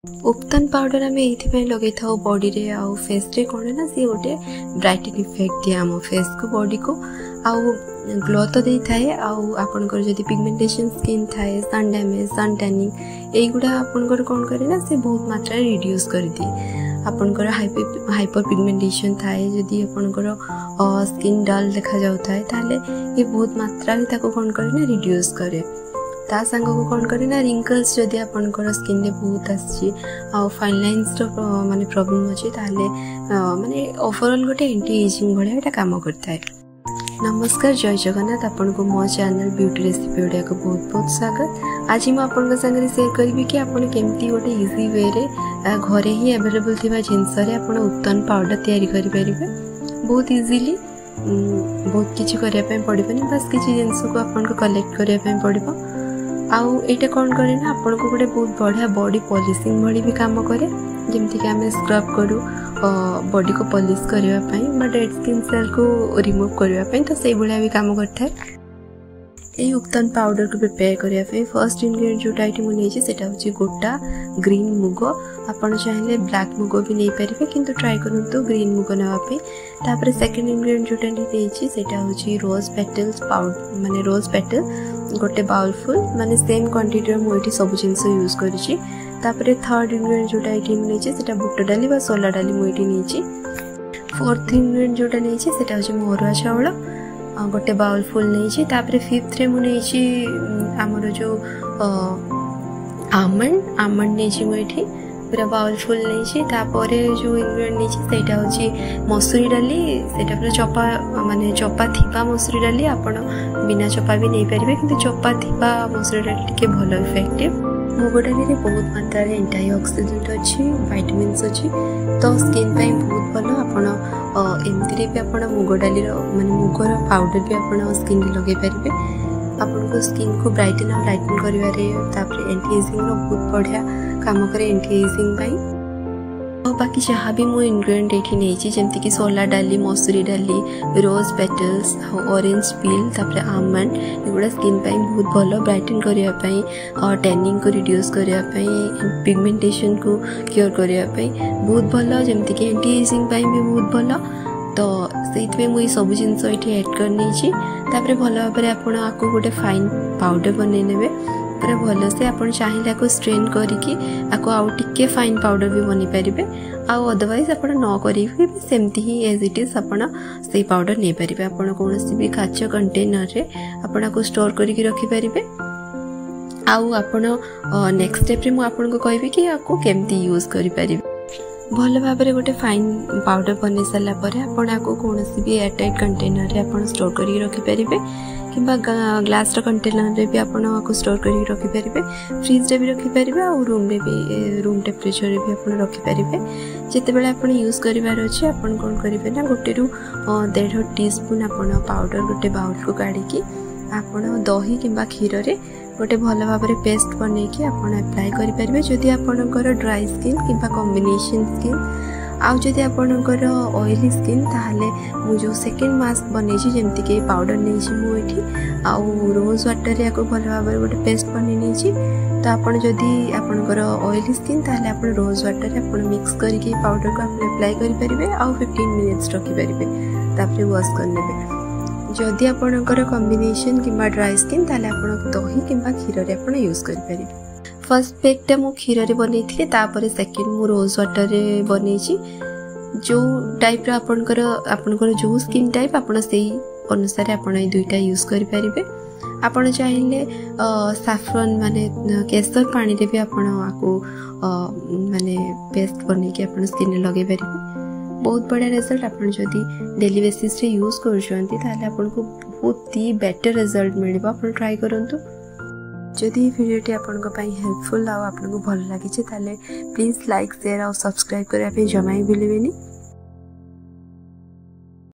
उपटन powder आम ये लगे था बॉडी रे आउ फेस रे कौन ना सी गोटे ब्राइटन इफेक्ट दिए आम फेस को बॉडी को आउ ग्लो तो दे थाए आपनकर जदि पिगमेंटेशन स्किन थाए सन डैमेज सन टैनिंग एगुड़ा आपनकर कौन करे ना से बहुत मात्रा रिड्यूस कर दिए आपनकर हाइपर पिगमेंटेशन थाए जदि आपनकर स्किन डल देखा जाउ थाए ताले ये बहुत मात्रा रे ताको कौन करे ना रिड्यूस करे ता संग को कौन करे ना रिंकल्स जदि आपनकर स्किन रे बहुत आसी आ फाइन लाइन्स रो माने प्रॉब्लम अछि ताले माने ओवरऑल गोटे एंटी एजिंग भले एटा काम करता है। नमस्कार जय जगन्नाथ आपन को मो चैनल ब्यूटी रेसिपी ओडिया को बहुत बहुत स्वागत। आज मैं आपन संगे शेयर करबी कि आपन केमती गोटे इजी वे रे घरे ही अवेलेबल थिबा जिंस रे आपन उपटन पाउडर तयारी करि परिबे बहुत इजीली बहुत किछि करिया पे पड़िबनी बस किछि जिंस को आपन को कलेक्ट करिया पे पड़िबो आउ एटा कौन करे ना आपन को गोटे बहुत बढ़िया बॉडी पॉलिशिंग भली भी काम करे जेमती कि आमे स्क्रब करू बॉडी को पॉलिश करबा पई डेड स्किन सेल को रिमूव करबा पई तो सेई भलिया भी काम करता है। ए उपटन पाउडर को प्रिपेयर करबा पई फर्स्ट इंग्रेडिएंट जो टाइट मु नेछि सेटा होछि गोटा ग्रीन मुगो आपन चाहिले ब्लैक मुगो भी नै परिबे किंतु ट्राई करंतु ग्रीन मुगो नवा पई तापर सेकंड इंग्रेडिएंट जोटा नेछि सेटा होछि रोज पेटल्स पाउडर माने रोज पेटल गोटे बाउल फुल माने सेम क्वांटिटी रो मोइटी सब जिंस यूज करिछि तापर थर्ड इंग्रेडिएंट जोटा एटी नेछि सेटा बुट डाली बा सोला डाली मोइटी नेछि फोर्थ इंग्रेडिएंट जोटा नेछि सेटा होछि मोरुआ चावल गोटे बाउल फुल नेछि तापर फिफ्थ रे मु नेछि हमरो जो आमंड नेछि मोइटी पूरा बाउल फुल नेछि तापर जो इंग्रेडिएंट नेछि सेटा होछि मसूरी डाली सेटा पूरा चपा माने चपा थिबा मसूरी डाली आपण बिना चपा भी नै परिबे किंतु चपा थिबा मसूरी डाली टिके भलो इफेक्टिव मुग डाली रे बहुत मात्रा रे एंटी ऑक्सीडेंट अछि विटामिन्स अछि तो स्किन पई बहुत भलो आपण एमती रे भी आपण मुग डाली रो माने मुगर पाउडर भी आपण स्किन रे लगे परिबे आपण को स्किन को ब्राइटन और लाइटन करिवा रे तापर एंटी एजिंग रो बहुत बढ़िया काम करे एंटी एजिंग पई और बाकी जहाँ भी मो इंग्रेडिएंट एठी नेछि जेमति कि सोला डाली मसूरी डाली रोज पेटल्स ऑरेंज पील तापर आमंड एगुडा स्किन पई बहुत भलो ब्राइटन करिया पई और टैनिंग को रिड्यूस करिया पई पिगमेंटेशन को क्योर करिया पई बहुत भलो जेमति कि एंटी एजिंग पई भी बहुत भलो तो सेइतबे मु सब जिंस एठी ऐड कर नेछि तापर भलो भाबरे आपण आको गोटे फाइन पाउडर बनै नेबे पूरा भल से आप चाहिए को स्ट्रेन करके आउ टिके फाइन पाउडर भी बनी पारे आउ अदरवाइज आप न करेंगे सेमती ही एज इट इज आप से पाउडर नहीं पारे आप कौन भी काच कंटेनर रे आपको स्टोर करके रखिपारे आउ आप नेक्स्ट स्टेप रे मु आपको कहबी कि आपको केमती यूज करि पारे भल भाव में गोटे फाइन पाउडर बन सारा आपको कौन भी एयरटाइट कंटेनर रे आप स्टोर करके रखिपारे किंबा ग्लास रो कंटेनर रे भी आपको स्टोर करके रखिपारे फ्रिज रे भी रखिपारे और रूम रे भी रूम टेम्परेचर रे भी आप रखिपारे जिते बेले आप यूज करिवार अछि आपन कोन करिवे ना गोटे रु 1.5 टीस्पून आपन पाउडर गोटे बाउल को काढी की आपन दही किंबा क्षीर रे गोटे भल भाव में पेस्ट बनै कि आपन अप्लाई करि परिबे जदि आपनकर ड्राई स्किन किंबा कॉम्बिनेशन स्किन आउ जदि आपनकर ऑयली स्किन ताहले मु जो सेकंड मास्क बनै छी जेमति के पाउडर नै छी मु एठी आउ रोज वाटर रे को भल भाव में गोटे पेस्ट बनै नै छी तो आपन जदि आपनकर ऑयली स्किन ताहले आपन रोज वाटर रे आपन मिक्स करके पाउडर को आपन अप्लाई करि परिबे आउ 15 मिनिट्स रखि परिबे तापर वॉश कर लेबे जदि आपनकर कॉम्बिनेशन किंबा ड्राई स्किन ताले आपन दही किंबा क्षीर रे आपन यूज करि परिबे फर्स्ट पैक टा मु क्षीर रे बनै थिले तापर सेकंड मु रोज वाटर रे बनै छी जो टाइप रा आपनकर जो स्किन टाइप आपन सेही अनुसार आपन ए दुईटा यूज करि परिबे आपन चाहिले सैफरन माने केसर पानी रे भी आपन आको माने पेस्ट बनै के आपन स्किन रे लगे परिबे बहुत बढ़िया रिजल्ट आपन जदी डेली बेसिस रे यूज करछंती ताले आपन को बहुत ही बेटर रिजल्ट मिलबा आपन ट्राई करंतु जदि वीडियोटी आपन को पई हेल्पफुल आ आपन को भल लागि छै ताले प्लीज लाइक शेयर और सब्सक्राइब करिया पे जमाई भूलिबेनी।